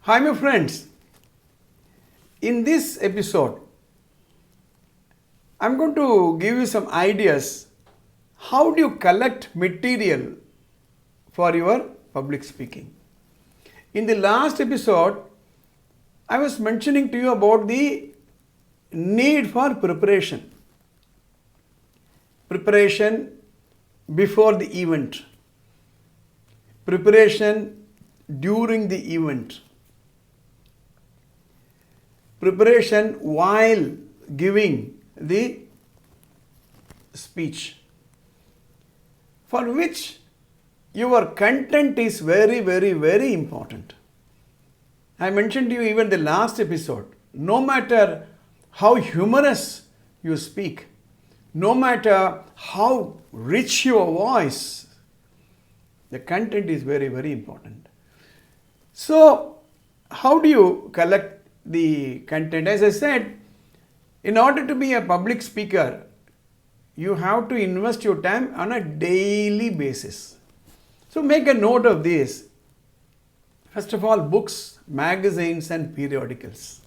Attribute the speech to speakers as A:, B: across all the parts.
A: Hi, my friends. In this episode, I'm going to give you some ideas. How do you collect material for your public speaking? In the last episode, I was mentioning to you about the need for preparation. Preparation before the event. Preparation during the event. Preparation while giving the speech, for which your content is very, very, very important. I mentioned to you even the last episode, no matter how humorous you speak, no matter how rich your voice, the content is very, very important. So, how do you collect the content? As I said, in order to be a public speaker, you have to invest your time on a daily basis. So make a note of this. First of all, books, magazines and periodicals.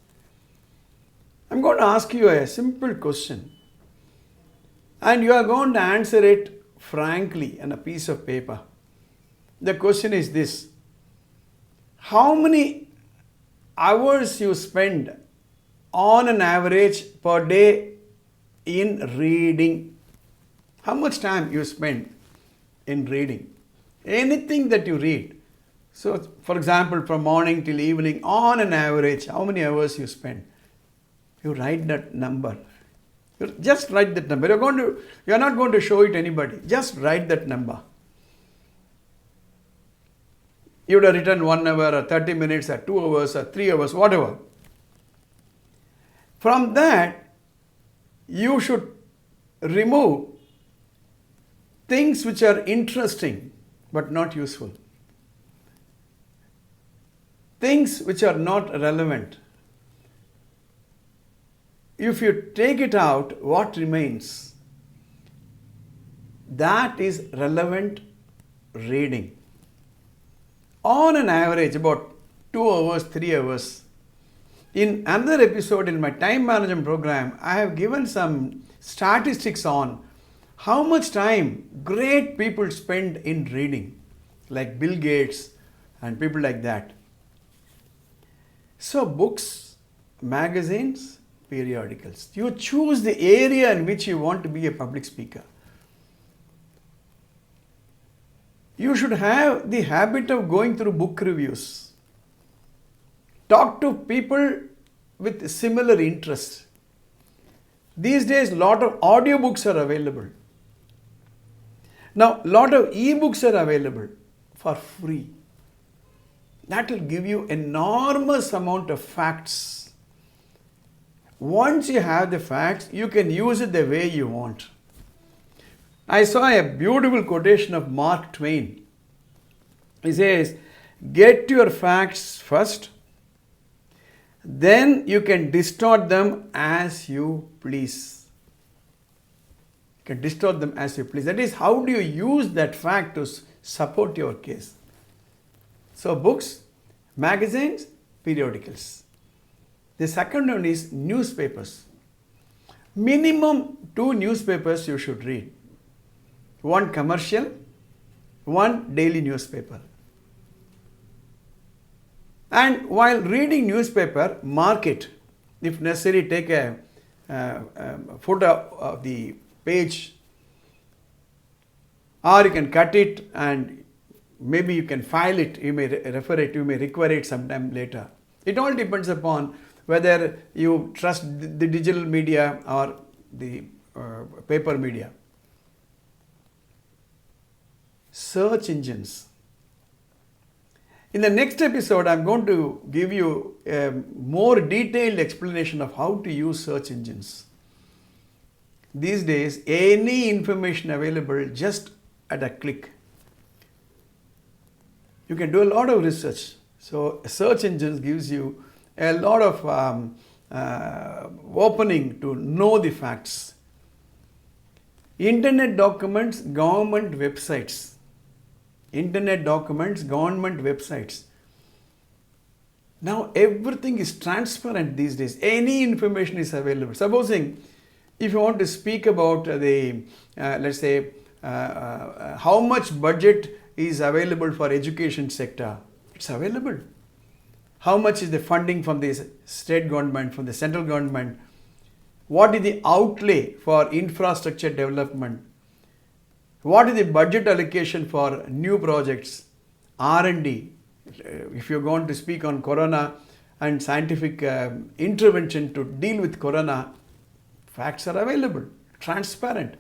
A: I'm going to ask you a simple question and you are going to answer it frankly on a piece of paper. The question is this: how many hours you spend on an average per day in reading? How much time you spend in reading? Anything that you read. So, for example, from morning till evening, on an average, how many hours you spend? You write that number. You just write that number. You are not going to show it to anybody. Just write that number. You would have written 1 hour or 30 minutes or 2 hours or 3 hours, whatever. From that, you should remove things which are interesting but not useful. Things which are not relevant. If you take it out, what remains? That is relevant reading. On an average, about 2 hours, 3 hours. In another episode in my time management program, I have given some statistics on how much time great people spend in reading, like Bill Gates and people like that. So books, magazines, periodicals. You choose the area in which you want to be a public speaker. You should have the habit of going through book reviews. Talk to people with similar interests. These days, a lot of audiobooks are available. Now, a lot of e-books are available for free. That will give you enormous amount of facts. Once you have the facts, you can use it the way you want. I saw a beautiful quotation of Mark Twain. He says, get your facts first, then you can distort them as you please. You can distort them as you please. That is, how do you use that fact to support your case? So books, magazines, periodicals. The second one is newspapers. Minimum 2 newspapers you should read. 1 commercial, 1 daily newspaper. And while reading newspaper, mark it. If necessary, take a photo of the page, or you can cut it and maybe you can file it. You may refer it, you may require it sometime later. It all depends upon whether you trust the digital media or the paper media. Search engines. In the next episode, I'm going to give you a more detailed explanation of how to use search engines. These days, any information available just at a click. You can do a lot of research. So, search engines gives you a lot of opening to know the facts. Internet documents, government websites. Internet documents, government websites. Now everything is transparent these days. Any information is available. Supposing if you want to speak about let's say, how much budget is available for education sector, it's available. How much is the funding from the state government, from the central government? What is the outlay for infrastructure development? What is the budget allocation for new projects, R&D? If you're going to speak on corona and scientific intervention to deal with corona, facts are available, transparent.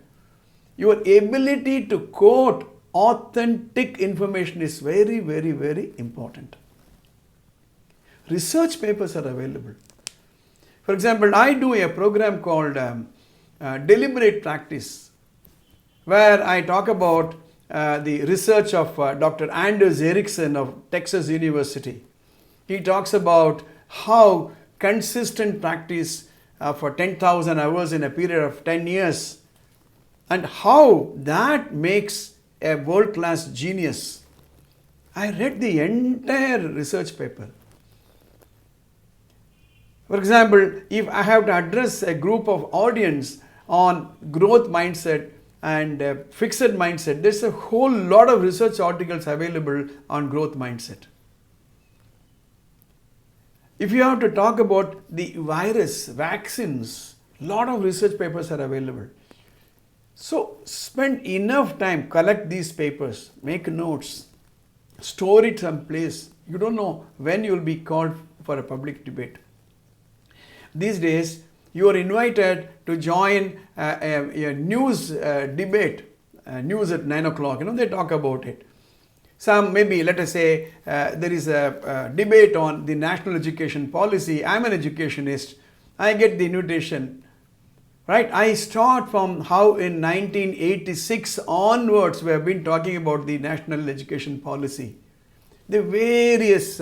A: Your ability to quote authentic information is very, very, very important. Research papers are available. For example, I do a program called Deliberate Practice, where I talk about the research of Dr. Anders Ericsson of Texas University. He talks about how consistent practice for 10,000 hours in a period of 10 years and how that makes a world-class genius. I read the entire research paper. For example, if I have to address a group of audience on growth mindset and fixed mindset, there's a whole lot of research articles available on growth mindset. If you have to talk about the virus, vaccines, lot of research papers are available. So spend enough time, collect these papers, make notes, store it someplace. You don't know when you will be called for a public debate. These days, you are invited to join a news debate, news at 9 o'clock. They talk about it. Some maybe, let us say, there is a debate on the national education policy. I'm an educationist. I get the invitation. Right? I start from how in 1986 onwards we have been talking about the national education policy. The various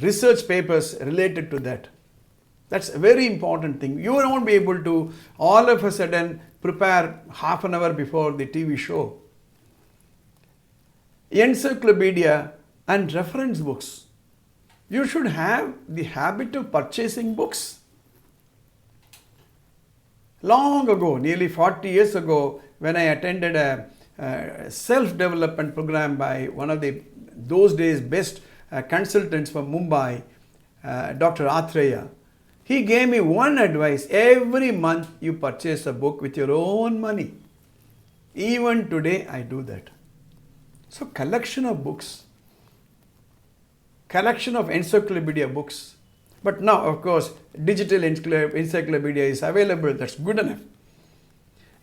A: research papers related to that. That's a very important thing. You won't be able to all of a sudden prepare half an hour before the TV show. Encyclopedia and reference books. You should have the habit of purchasing books. Long ago, nearly 40 years ago, when I attended a self-development program by one of those days best consultants from Mumbai, Dr. Atreya, he gave me one advice: every month you purchase a book with your own money. Even today I do that. So collection of books, collection of encyclopedia books. But now, of course, digital encyclopedia is available. That's good enough.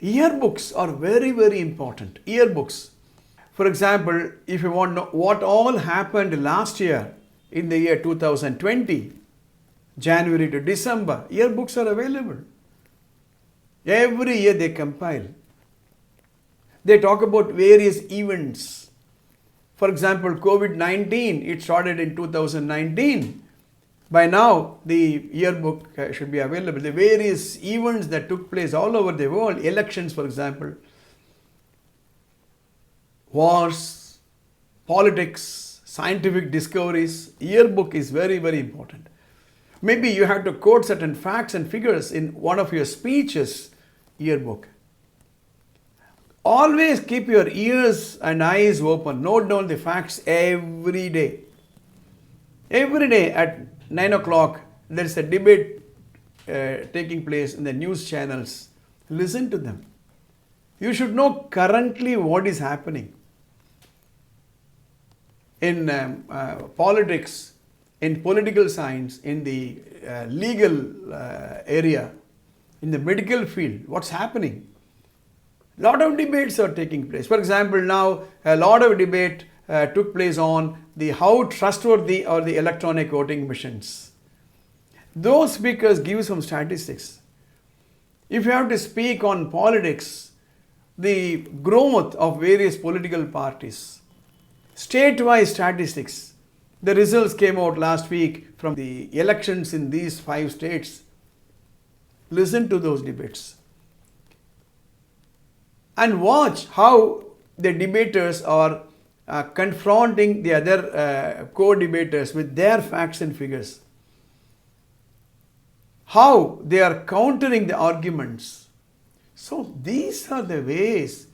A: Yearbooks are very, very important. Yearbooks. For example, if you want to know what all happened last year in the year 2020, January to December, yearbooks are available. Every year they compile. They talk about various events. For example, COVID-19, it started in 2019. By now, the yearbook should be available. The various events that took place all over the world, elections, for example, wars, politics, scientific discoveries, yearbook is very, very important. Maybe you have to quote certain facts and figures in one of your speeches, yearbook. Always keep your ears and eyes open. Note down the facts every day. Every day at 9 o'clock, there is a debate taking place in the news channels. Listen to them. You should know currently what is happening. In politics, in political science, in the legal area, in the medical field, what's happening? A lot of debates are taking place. For example, now a lot of debate took place on how trustworthy are the electronic voting machines. Those speakers give some statistics. If you have to speak on politics, the growth of various political parties, statewide statistics, the results came out last week from the elections in these 5 states. Listen to those debates and watch how the debaters are confronting the other co-debaters with their facts and figures. How they are countering the arguments. So these are the ways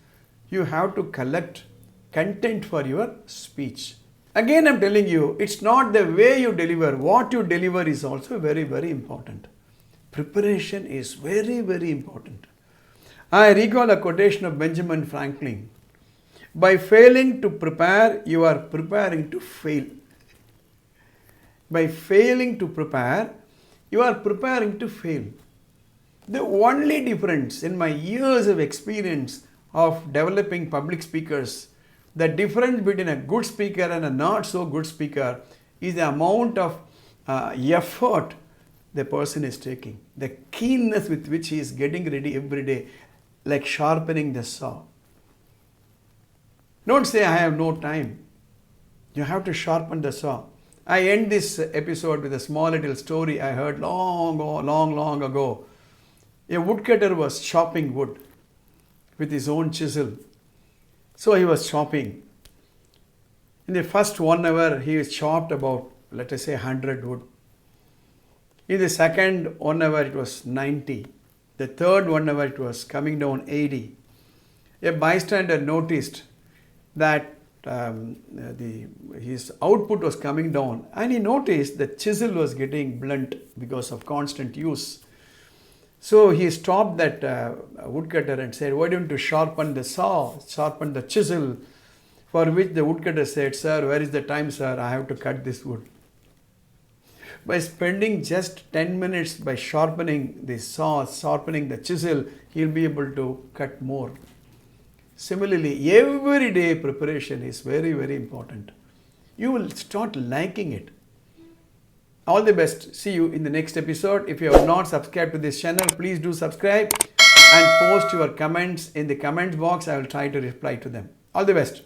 A: you have to collect content for your speech. Again, I'm telling you, it's not the way you deliver. What you deliver is also very, very important. Preparation is very, very important. I recall a quotation of Benjamin Franklin. By failing to prepare, you are preparing to fail. By failing to prepare, you are preparing to fail. The only difference in my years of experience of developing public speakers, the difference between a good speaker and a not so good speaker is the amount of effort the person is taking, the keenness with which he is getting ready every day, like sharpening the saw. Don't say, I have no time. You have to sharpen the saw. I end this episode with a small little story I heard long ago. A woodcutter was chopping wood with his own chisel. So he was chopping. In the first 1 hour, he chopped about, let us say, 100 wood. In the second 1 hour, it was 90. The third 1 hour, it was coming down 80. A bystander noticed that his output was coming down, and he noticed the chisel was getting blunt because of constant use. So he stopped that woodcutter and said, why don't you sharpen the saw, sharpen the chisel? For which the woodcutter said, sir, where is the time, sir? I have to cut this wood. By spending just 10 minutes by sharpening the saw, sharpening the chisel, he'll be able to cut more. Similarly, everyday preparation is very, very important. You will start liking it. All the best. See you in the next episode. If you have not subscribed to this channel, please do subscribe and post your comments in the comments box. I will try to reply to them. All the best.